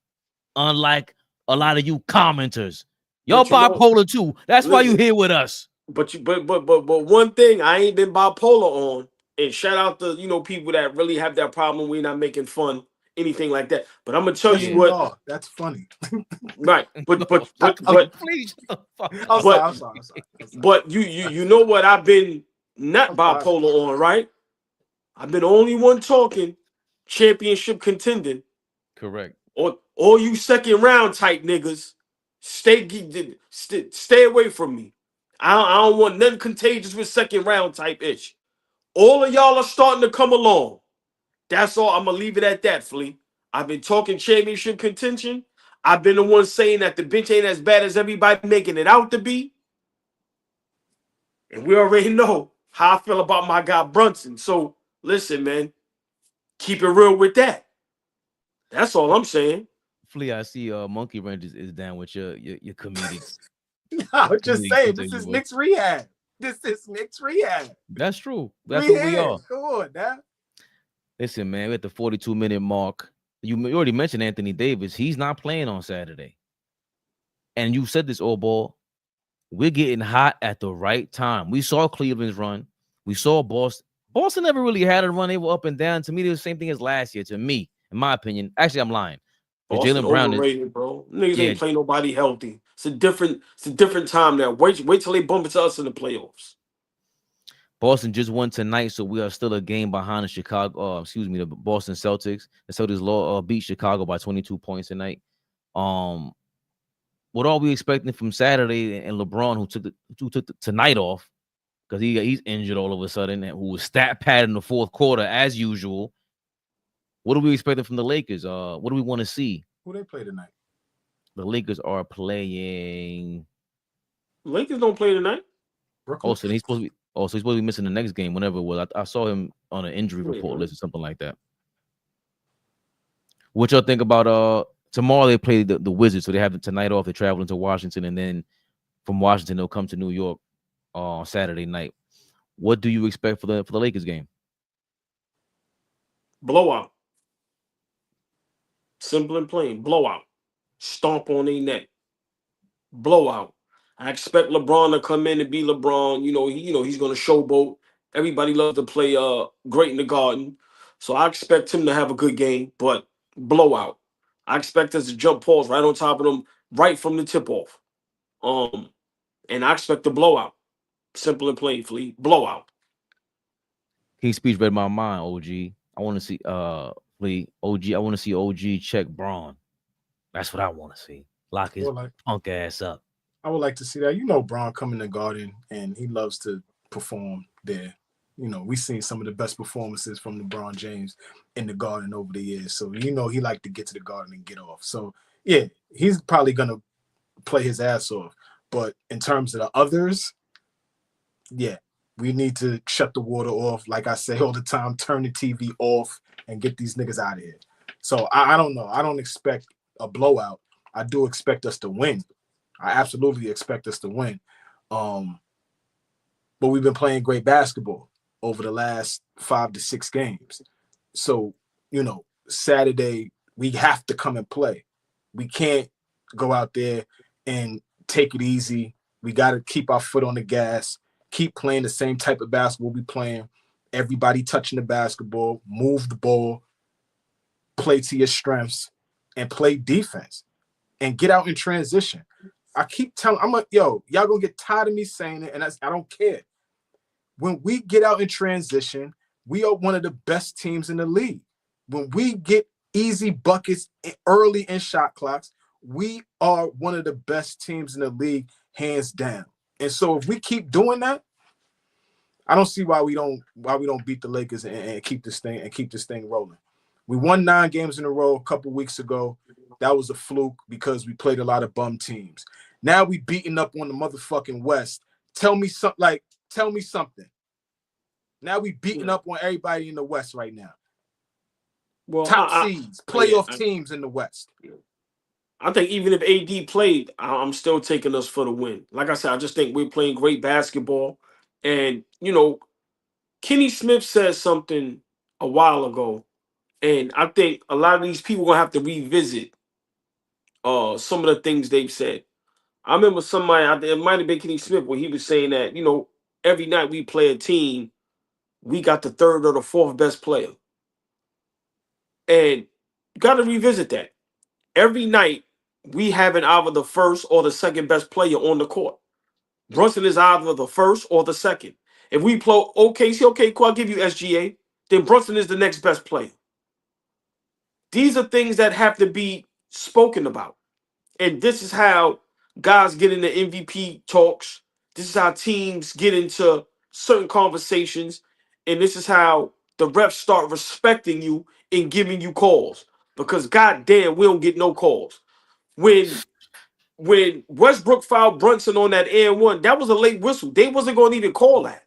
Unlike a lot of you commenters. Y'all bipolar too. That's why you here with us. But one thing I ain't been bipolar on, and shout out to people that really have that problem. We're not making fun, anything like that. But I'm gonna tell you what. Oh, that's funny. Right. But please. I'm sorry. But you know what I've been not bipolar on, right? I've been the only one talking championship contending. Correct. Or all you second round type niggas, stay away from me. I don't want nothing contagious with second round type ish. All of y'all are starting to come along. That's all. I'm gonna leave it at that, Flea. I've been talking championship contention. I've been the one saying that the bench ain't as bad as everybody making it out to be. And we already know how I feel about my guy Brunson. So listen, man, keep it real with that. That's all I'm saying. Flea, I see Monkey Ranch is down with your comedics. I'm just saying, this is Knicks Rehab. This is Knicks Rehab. That's true. That's what we are. Come on, now. Listen, man, we're at the 42-minute mark. You already mentioned Anthony Davis. He's not playing on Saturday. And you said this, AllBall. We're getting hot at the right time. We saw Cleveland's run. We saw Boston. Boston never really had a run. They were up and down. To me, they were the same thing as last year, to me, in my opinion. Actually, I'm lying. Boston Brown overrated, bro. Niggas ain't playing nobody healthy. It's a different time now. Wait till they bump into us in the playoffs. Boston just won tonight, so we are still a game behind the the Boston Celtics. The Celtics beat Chicago by 22 points tonight. What are we expecting from Saturday and LeBron, who took the tonight off because he's injured all of a sudden, and who was stat pad in the fourth quarter as usual? What are we expecting from the Lakers? What do we want to see? Who they play tonight? The Lakers are playing. Lakers don't play tonight. Brooklyn? So he's supposed to be missing the next game, whenever it was. I saw him on an injury report list or something like that. What y'all think about tomorrow? They play the Wizards, so they have tonight off. They're traveling to Washington, and then from Washington they'll come to New York on Saturday night. What do you expect for the Lakers game? Blowout. Simple and plain. Blowout. Stomp on their neck. Blowout. I expect LeBron to come in and be LeBron. He's going to showboat. Everybody loves to play great in the Garden. So I expect him to have a good game, but blowout. I expect us to jump balls right on top of them right from the tip-off. And I expect a blowout. Simple and plain, Flea. Blowout. King's speech read my mind, OG. I want to see Flea. OG. I want to see OG check Braun. That's what I want to see. Lock his punk ass up. I would like to see that. Braun come in the Garden and he loves to perform there. We've seen some of the best performances from LeBron James in the Garden over the years. So, he like to get to the Garden and get off. So, yeah, he's probably going to play his ass off. But in terms of the others, yeah, we need to shut the water off. Like I say all the time, turn the TV off and get these niggas out of here. So I don't know. I don't expect a blowout. I do expect us to win. I absolutely expect us to win. But we've been playing great basketball over the last 5 to 6 games. So, Saturday, we have to come and play. We can't go out there and take it easy. We got to keep our foot on the gas, keep playing the same type of basketball we playing. Everybody touching the basketball, move the ball, play to your strengths, and play defense. And get out in transition. I keep telling, y'all gonna get tired of me saying it, and I don't care. When we get out in transition, we are one of the best teams in the league. When we get easy buckets early in shot clocks, we are one of the best teams in the league, hands down. And so if we keep doing that, I don't see why we don't beat the Lakers and keep this thing rolling. We won 9 games in a row a couple weeks ago. That was a fluke because we played a lot of bum teams. Now we beating up on the motherfucking West. Tell me something. Now we beating up on everybody in the West right now. Well, top seeds, playoff teams in the West. I think even if AD played, I'm still taking us for the win. Like I said, I just think we're playing great basketball. And, Kenny Smith said something a while ago, and I think a lot of these people are going to have to revisit some of the things they've said. I remember somebody, it might have been Kenny Smith, where he was saying that, every night we play a team, we got the 3rd or the 4th best player. And you got to revisit that. Every night, we having either the 1st or the 2nd best player on the court. Brunson is either the 1st or the 2nd. If we play OKC, okay, cool, I'll give you SGA. Then Brunson is the next best player. These are things that have to be spoken about. And this is how guys get into MVP talks. This is how teams get into certain conversations. And this is how the refs start respecting you and giving you calls. Because goddamn, we don't get no calls. When Westbrook fouled Brunson on that and 1, that was a late whistle. They wasn't going to even call that.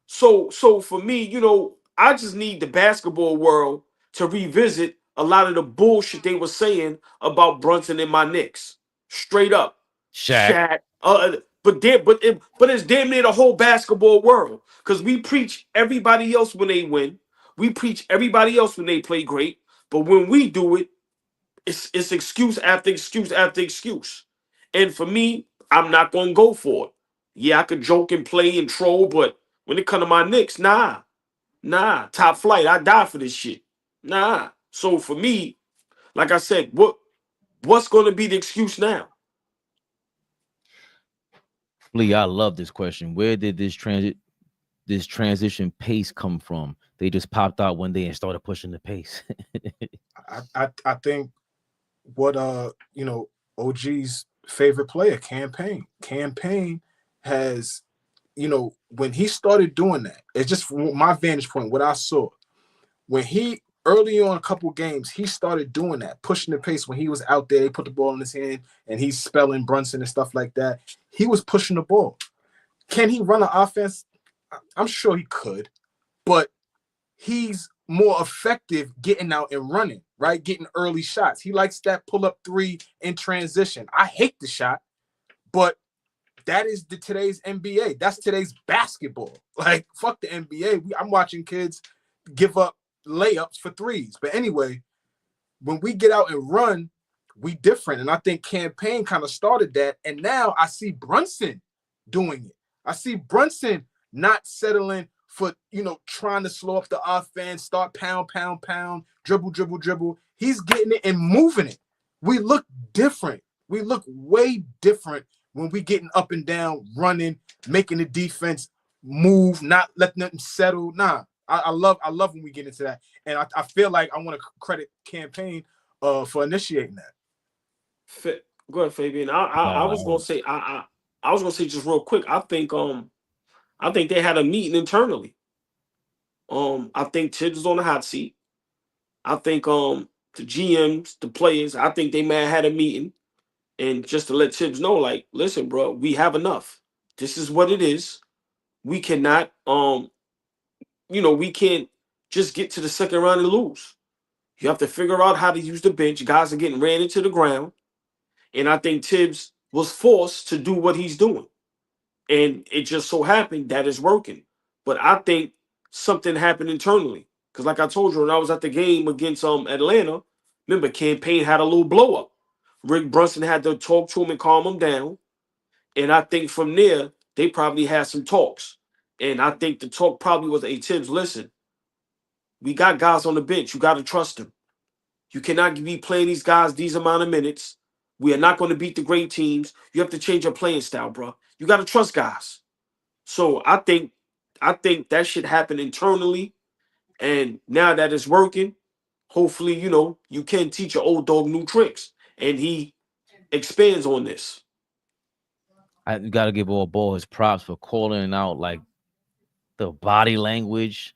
So for me, I just need the basketball world to revisit a lot of the bullshit they were saying about Brunson and my Knicks. Straight up. Shaq. But it's damn near the whole basketball world. Because we preach everybody else when they win. We preach everybody else when they play great. But when we do it, it's excuse after excuse after excuse. And for me, I'm not going to go for it. Yeah, I could joke and play and troll, but when it comes to my Knicks, nah. Top flight, I die for this shit. Nah. So for me, like I said, what's going to be the excuse now? Lee, I love this question. Where did this transition pace come from? They just popped out one day and started pushing the pace. I think what OG's favorite player, Campaign has, when he started doing that, it's just from my vantage point, what I saw. When he early on a couple games, he started doing that, pushing the pace. When he was out there, they put the ball in his hand and he's spelling Brunson and stuff like that. He was pushing the ball. Can he run an offense? I'm sure he could, but he's more effective getting out and running, right? Getting early shots. He likes that pull-up 3 in transition. I hate the shot, but that is today's NBA. That's today's basketball. Like, fuck the NBA. I'm watching kids give up layups for 3s. But anyway, when we get out and run, we different. And I think Campaign kind of started that. And now I see Brunson doing it. I see Brunson not settling for, trying to slow up the offense, start pound, dribble. He's getting it and moving it. We look different. We look way different when we getting up and down, running, making the defense move, not letting them settle. Nah, I love when we get into that. And I feel like I want to credit Campaign for initiating that. Go ahead, Fabian. I was gonna say I was gonna say just real quick. I think they had a meeting internally. I think Tibbs was on the hot seat. I think the GMs, the players, I think they may have had a meeting, And just to let Tibbs know, like, listen, bro, we have enough. This is what it is. We cannot, we can't just get to the second round and lose. You have to figure out how to use the bench. Guys are getting ran into the ground. And I think Tibbs was forced to do what he's doing. And it just so happened that it's working. But I think something happened internally. Because like I told you, when I was at the game against Atlanta, remember, Campaign had a little blow up. Rick Brunson had to talk to him and calm him down. And I think from there, they probably had some talks. And I think the talk probably was, hey, Tibbs, listen, we got guys on the bench. You got to trust them. You cannot be playing these guys these amount of minutes. We are not going to beat the great teams. You have to change your playing style, bro. You got to trust guys. So I think that should happen internally. And now that it's working, hopefully, you can teach your old dog new tricks. And he expands on this. I got to give AllBall his props for calling out like the body language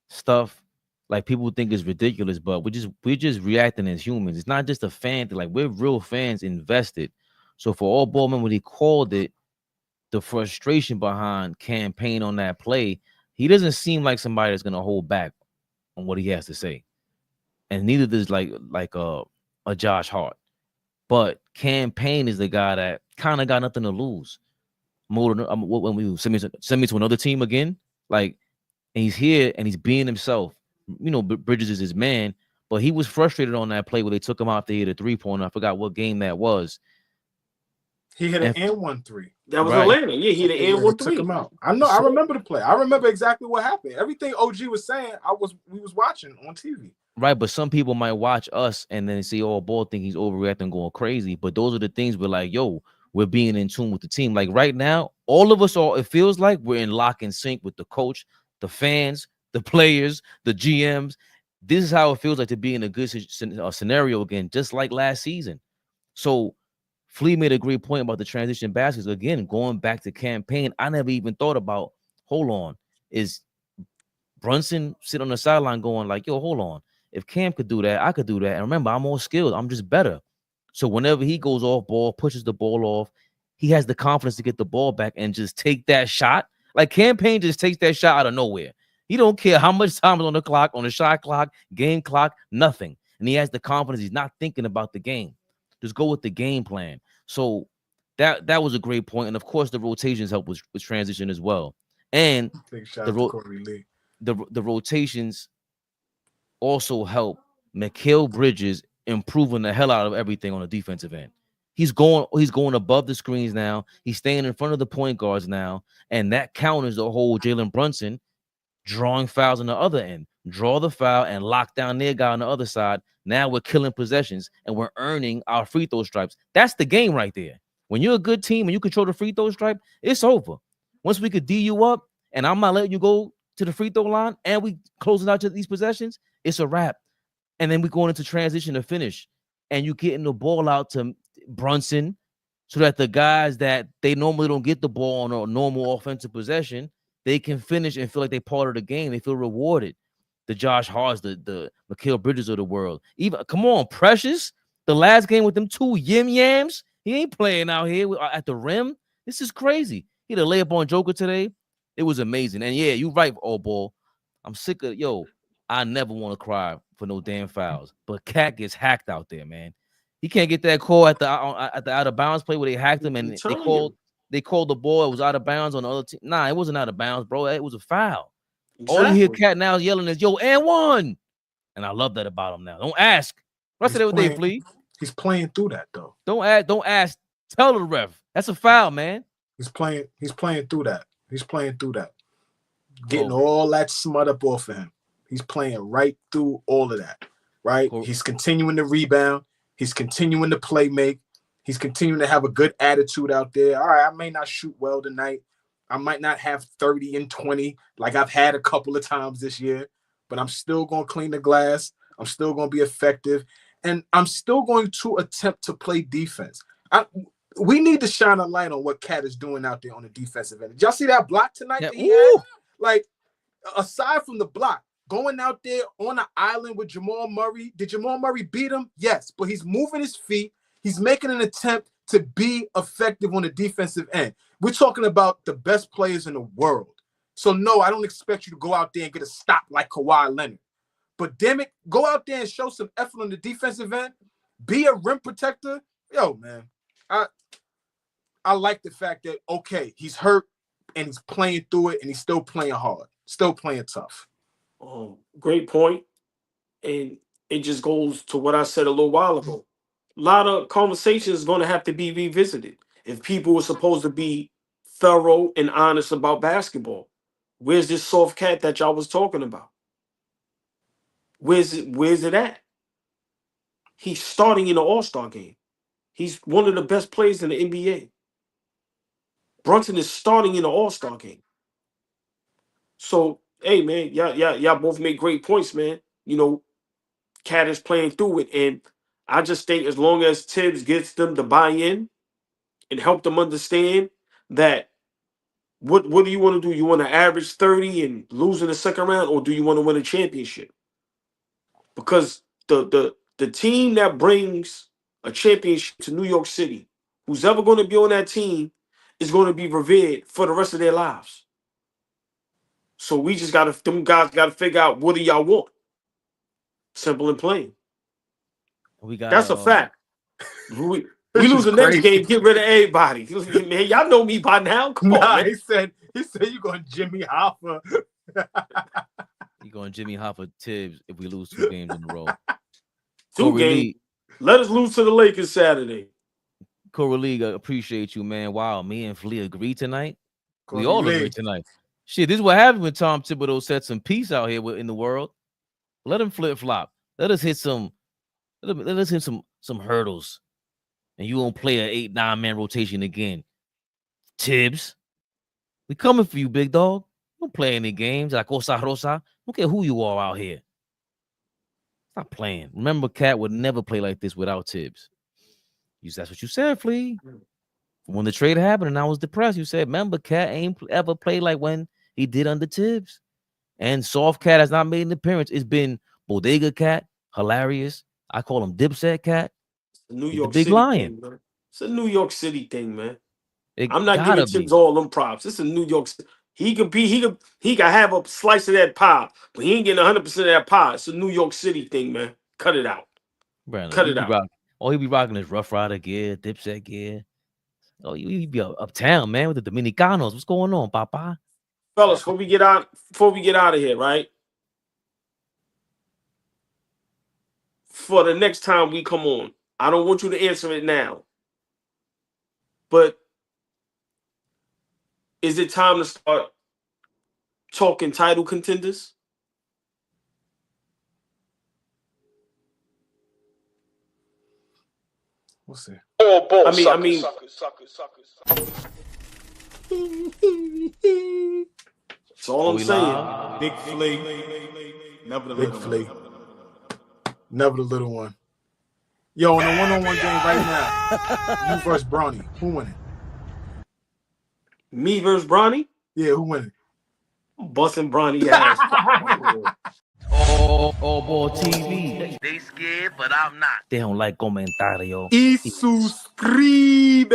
stuff. Like people think it's ridiculous, but we're just reacting as humans. It's not just a fan thing. Like we're real fans invested. So for AllBall, man, when he called it, the frustration behind Campaign on that play, he doesn't seem like somebody that's gonna hold back on what he has to say, and neither does like a Josh Hart. But Campaign is the guy that kind of got nothing to lose. More than when we send me to another team again, like, and he's here and he's being himself. Bridges is his man, but he was frustrated on that play where they took him out to hit a 3-pointer. I forgot what game that was. He hit an N-1-3. That was Atlanta. Yeah, he hit an N-1-3. Took him out. I know. I remember the play. I remember exactly what happened. Everything OG was saying, we was watching on TV. Right, but some people might watch us and then see AllBall, think he's overreacting, going crazy. But those are the things we're like, yo, we're being in tune with the team. Like right now, all of us it feels like we're in lock and sync with the coach, the fans, the players, the GMs. This is how it feels like to be in a good scenario again, just like last season. So Flea made a great point about the transition baskets. Again, going back to Campaign, I never even thought about, hold on, is Brunson sit on the sideline going like, yo, hold on. If Cam could do that, I could do that. And remember, I'm more skilled. I'm just better. So whenever he goes off ball, pushes the ball off, he has the confidence to get the ball back and just take that shot. Like Campaign just takes that shot out of nowhere. He don't care how much time is on the clock, on the shot clock, game clock, nothing. And he has the confidence. He's not thinking about the game. Just go with the game plan. So that was a great point. And of course, the rotations help with transition as well. And the rotations also help Mikal Bridges improving the hell out of everything on the defensive end. He's going above the screens now. He's staying in front of the point guards now. And that counters the whole Jalen Brunson drawing fouls on the other end. Draw the foul and lock down their guy on the other side. Now we're killing possessions and we're earning our free throw stripes. That's the game right there. When you're a good team and you control the free throw stripe, it's over. Once we could D you up and I'm not letting you go to the free throw line and we closing out to these possessions, it's a wrap. And then we're going into transition to finish. And you getting the ball out to Brunson so that the guys that they normally don't get the ball on a normal offensive possession, they can finish and feel like they're part of the game. They feel rewarded. The Josh Harts, the Mikal Bridges of the world. Even come on, Precious. The last game with them two yams, he ain't playing out here at the rim. This is crazy. He had a layup on Joker today. It was amazing. And yeah, you're right, AllBall. I'm sick of I never want to cry for no damn fouls. But Cat gets hacked out there, man. He can't get that call at the out of bounds play where they hacked him and they called the ball. It was out of bounds on the other team. Nah, it wasn't out of bounds, bro. It was a foul. Exactly. All you hear Cat now yelling is, yo, and one. And I love that about him now. Don't ask. Rest of the day, Flea. He's playing through that, though. Don't ask. Tell the ref. That's a foul, man. He's playing through that. Getting all that smut up off of him. He's playing right through all of that. Right? Cool. He's continuing to rebound. He's continuing to play make. He's continuing to have a good attitude out there. All right, I may not shoot well tonight. I might not have 30 and 20 like I've had a couple of times this year, but I'm still going to clean the glass. I'm still going to be effective, and I'm still going to attempt to play defense. We need to shine a light on what Cat is doing out there on the defensive end. Did y'all see that block tonight? Yeah. Like, aside from the block, going out there on the island with Jamal Murray, did Jamal Murray beat him? Yes, but he's moving his feet. He's making an attempt to be effective on the defensive end. We're talking about the best players in the world. So, no, I don't expect you to go out there and get a stop like Kawhi Leonard. But, damn it, go out there and show some effort on the defensive end. Be a rim protector. Yo, man, I like the fact that, okay, he's hurt and he's playing through it and he's still playing hard, still playing tough. Great point. And it just goes to what I said a little while ago. A lot of conversations going to have to be revisited. If people were supposed to be thorough and honest about basketball, where's this soft cat that y'all was talking about? Where's it at? He's starting in the All-Star game. He's one of the best players in the NBA. Brunson is starting in the All-Star game. So, hey, man, y'all both make great points, man. You know, Cat is playing through it. And I just think as long as Tibbs gets them to buy in and help them understand that what do you want to do? You want to average 30 and lose in the second round, or do you want to win a championship? Because the team that brings a championship to New York City, who's ever going to be on that team, is going to be revered for the rest of their lives. So we just them guys got to figure out, what do y'all want? Simple and plain. That's a fact. We lose the next game, get rid of everybody. Man, y'all know me by now. Come on, man. He said you're going Jimmy Hoffa. You're going Jimmy Hoffa Tibbs if we lose 2 games in a row. Two games. Let us lose to the Lakers Saturday. Corey Lee, appreciate you, man. Wow, me and Flea agree tonight. Corey we all Lee. agree tonight. Shit, this is what happens when Tom Thibodeau set some peace out here in the world. Let him flip flop. Let us hit some hurdles, and you won't play an 8-9 man rotation again. Tibbs, we coming for you, big dog. Don't play any games like Osa Rosa. Don't care who you are out here. Stop playing. Remember, Cat would never play like this without Tibbs. That's what you said, Flea. When the trade happened and I was depressed, you said, remember, Cat ain't ever played like when he did under Tibbs. And Soft Cat has not made an appearance. It's been Bodega Cat, hilarious. I call him Dipset Cat. New York Big City Lion. thing, man. It's a New York City thing, man. I'm not giving Tibbs all them props. It's a New York City. He could have a slice of that pie, but he ain't getting 100% of that pie. It's a New York City thing, man. Cut it out. Brandon, cut it out. He be rocking his Rough Rider gear, Dipset gear. Oh, you be uptown, man, with the Dominicanos. What's going on, Papa? Fellas, before we get out of here, right? For the next time we come on, I don't want you to answer it now. But is it time to start talking title contenders? We'll see. I mean, that's all I'm saying. Big Flea. Never the little one. Never the little one. Yo, in a one-on-one game right now, you versus Bronny. Who winning? Me versus Bronny? Yeah, who winning? I'm busting Bronny ass. AllBall TV. They scared, but I'm not. They don't like comentario. Y suscribe.